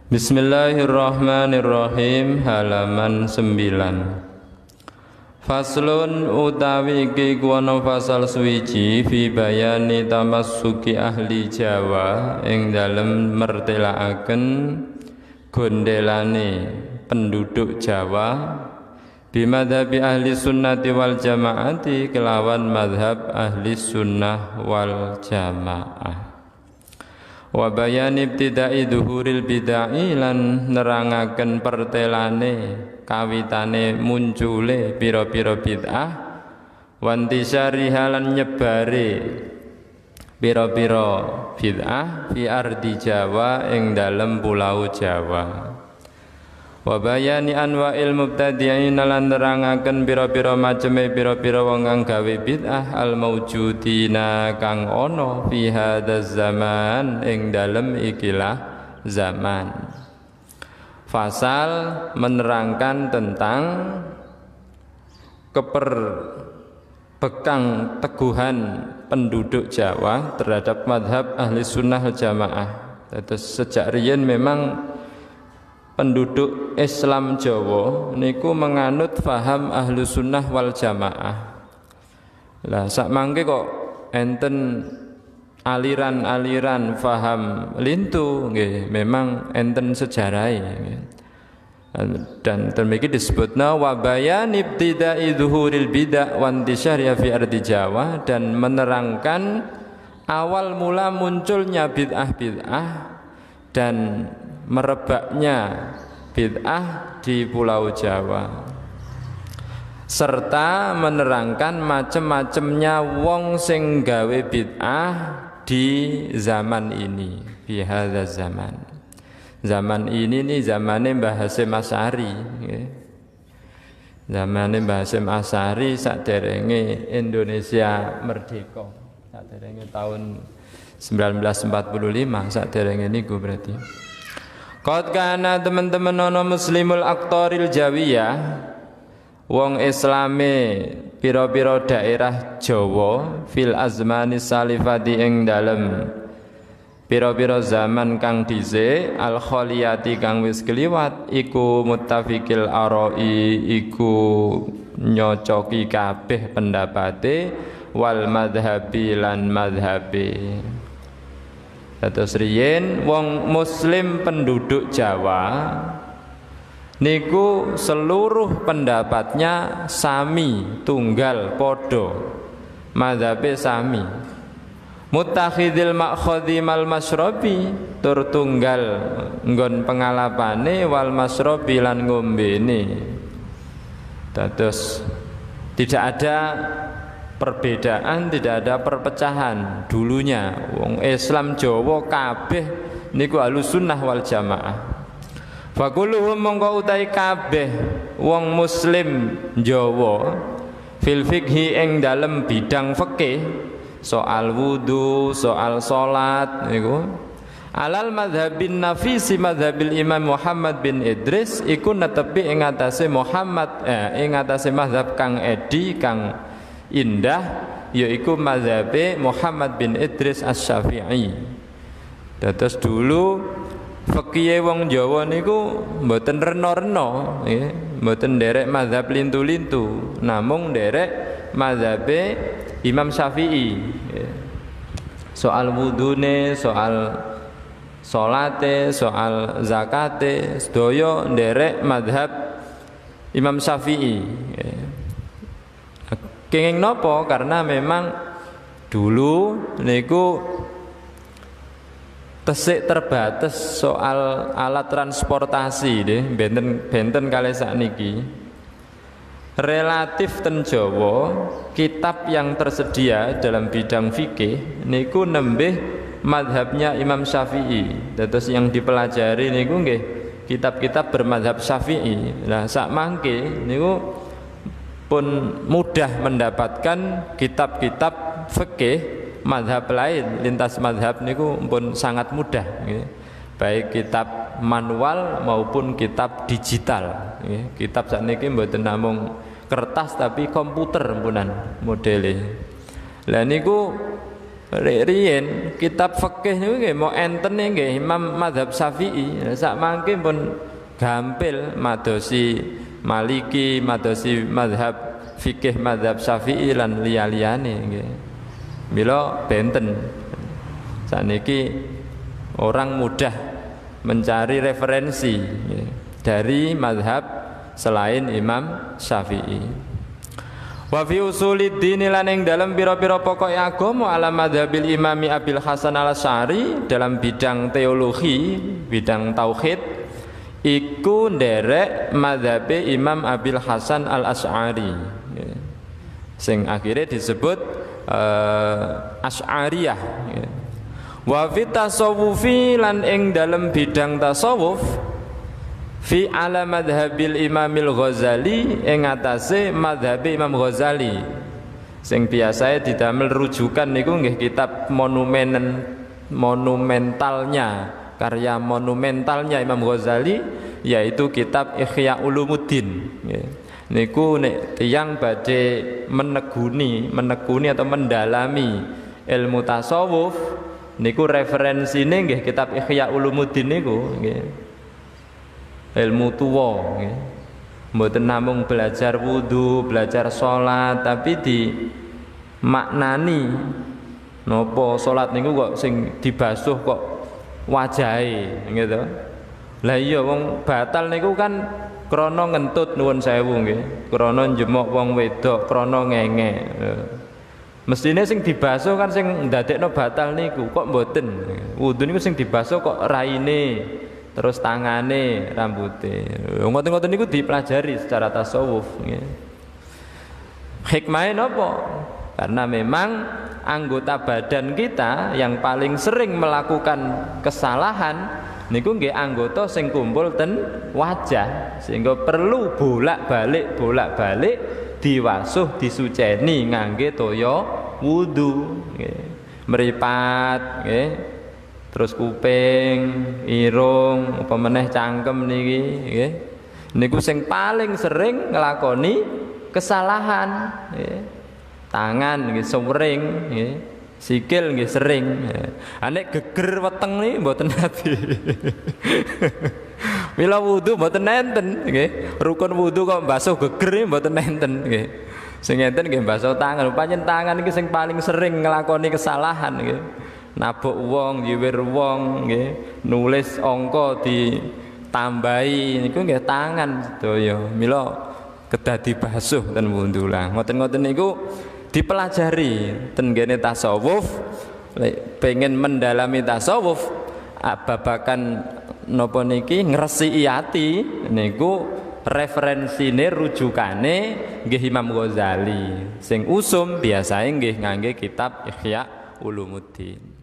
Bismillahirrahmanirrahim. Halaman 9. Faslun utawi iki kuwana fasal suwiji fi bayani tamassuki ahli Jawa ing dalem mertelaaken gondelane penduduk Jawa bimadhabi ahli sunnati wal jamaati kelawan madhab ahli sunnah wal jamaah. Wa bayani ibtidai dhuhuril bid'ah lan nerangaken pertelane kawitane muncule pira-pira bid'ah wantisari halan nyebare pira-pira bid'ah fi ardi Jawa ing dalem pulau Jawa. Wa bayani anwa'il mubtadi'in lan nerangaken pira-pira maceme pira-pira wong kang gawe bid'ah al maujudina kang ana fi hadzal zaman ing dalem ikilah zaman. Fasal menerangkan tentang keperbekang teguhan penduduk Jawa terhadap madhab ahli sunnah wal jamaah. Terus sejak riyen memang penduduk Islam Jawa niku menganut faham ahlu sunnah wal jamaah. Lah sak mangke kok enten aliran-aliran faham lintu nggih, memang enten sejarahe nggih. Dan demikian disebutna wa bayan ibtida'i zuhuril bid'ah wa intisyari fi ardi Jawa, dan menerangkan awal mula munculnya bid'ah-bid'ah dan merebaknya bid'ah di pulau Jawa, serta menerangkan macam-macamnya wong sing gawe bid'ah di zaman ini, di hadzal zaman. Zaman ini nih zamane Mbah Hasyim Asy'ari nggih. Zamane Mbah Hasyim Asy'ari saderenge Indonesia merdeka, saderenge tahun 1945, saderenge niku berarti. Qad kana teman-teman ana muslimul aqtaril jawiyah wong islame pira-pira daerah Jawa fil azmani salifati ing dalem pira-pira zaman kang dhisik al khaliyati kang wis kliwat iku muttafiqil arai iku nyocoki kabeh pendapate wal madhhabi lan madhhabe. Terus riyen wong muslim penduduk Jawa niku seluruh pendapatnya sami, tunggal, podo, madhabe sami. Muttakhidil ma'khadhi mal masrobi, tur tunggal nggon pengalapane wal masrobi lan ngombene. Terus tidak ada perbedaan, tidak ada perpecahan dulunya. Wong Islam Jawa kabeh niku ahlussunnah wal jamaah. Fakuluhum mongko utahe kabeh wong muslim Jawa fil fikhi ing dalem bidang fikih, soal wudu, soal salat niku alal madhabin nafisi madhabil Imam Muhammad bin Idris iku netepi ing atase ing atase madhab kang edi kang indah, yaitu mazhabe Muhammad bin Idris Asy-Syafi'i. Terus dulu fikih wong Jawa niku mboten rena-rena nggih, mboten nderek mazhab lintu-lintu, namung nderek mazhabe Imam Syafi'i. Soal wudune, soal salate, soal zakate, sedaya nderek mazhab Imam Syafi'i. Kenging nopo? Karena memang dulu niku tesik terbatas soal alat transportasi deh, benten kalih sakniki. Relatif ten Jawa, kitab yang tersedia dalam bidang fikih niku nembih madhabnya Imam Syafi'i. Terus yang dipelajari niku nggih kitab-kitab bermadhab Syafi'i. Nah sak mangke niku pun mudah mendapatkan kitab-kitab fikih madhab lain, lintas madhab niku pun sangat mudah gitu. Baik kitab manual maupun kitab digital gitu. Kitab sakniki mboten namung kertas tapi komputer punan modele. Lah niku Riyen kitab fikih niku nggih mau enten nggih Imam Mazhab Syafi'i. Sak mangke pun gampil madosi Maliki, madosi mazhab fikih mazhab Syafi'i lan liya-liyane nggih. Mila benten. Saniki orang mudah mencari referensi dari mazhab selain Imam Syafi'i. Wa fi usuliddin lan ing dalam pira-pira pokok agama ala madzhabil Imami Abil Hasan Al-Asy'ari dalam bidang teologi, bidang tauhid iku nderek madzhabe Imam Abil Hasan Al-Asy'ari. Sing akhirnya disebut Asy'ariyah. Wa fi tasawufi lan ing dalam bidang tasawuf fi ala madhabil Imamil Ghazali ing atase madhabe Imam Ghazali sing biasanya didamel rujukan niku nggih kitab monumentalnya karya monumentalnya Imam Ghazali yaitu kitab Ihya Ulumuddin niku nek tiyang badhe menekuni atau mendalami ilmu tasawuf niku referensine nggih kitab Ihya Ulumuddin niku nggih ilmu tuwa nggih. Mboten namung belajar wudu, belajar salat, tapi di maknani napa salat niku kok sing dibasuh kok wajahe gitu. Lah iya wong batal niku kan krana ngentut nuwun sewu nggih, krana njemok wong wedok, krana ngenge. Mestine sing dibasuh kan sing ndadekno batal niku kok mboten. Wudu niku sing dibasuh kok raine terus tangane, rambute. Ngoten-ngoten niku dipelajari secara tasawuf nggih. Hikmahe napa? Karena memang anggota badan kita yang paling sering melakukan kesalahan niku nggih anggota sing kumpul ten wajah, sehingga perlu bolak-balik diwasuh, disuceni ngangge toya wudu nggih. Mripat nggih. Terus kuping, irung, apa meneh cangkem niki nggih. Niku sing paling sering nglakoni kesalahan nggih. Tangan nggih sering nggih. Sikil nggih sering. Nek geger weteng niki mboten ati. Mila wudu mboten enten nggih. Rukun wudu kok basuh geger mboten enten nggih. Sing enten nggih basuh tangan. Pancen tangan iki sing paling sering nglakoni kesalahan nggih. Nabok wong, nyiwir wong nggih, nulis angka ditambahi niku nggih tangan sedaya. Mila kedah dibasuh ten wundu lah. Ngoten-ngoten niku dipelajari ten ngene tasawuf. Lek pengen mendalami tasawuf babakan napa niki ngresiki ati niku referensine rujukane nggih Imam Ghazali. Sing usum biasane nggih ngangge kitab Ihya Ulumuddin.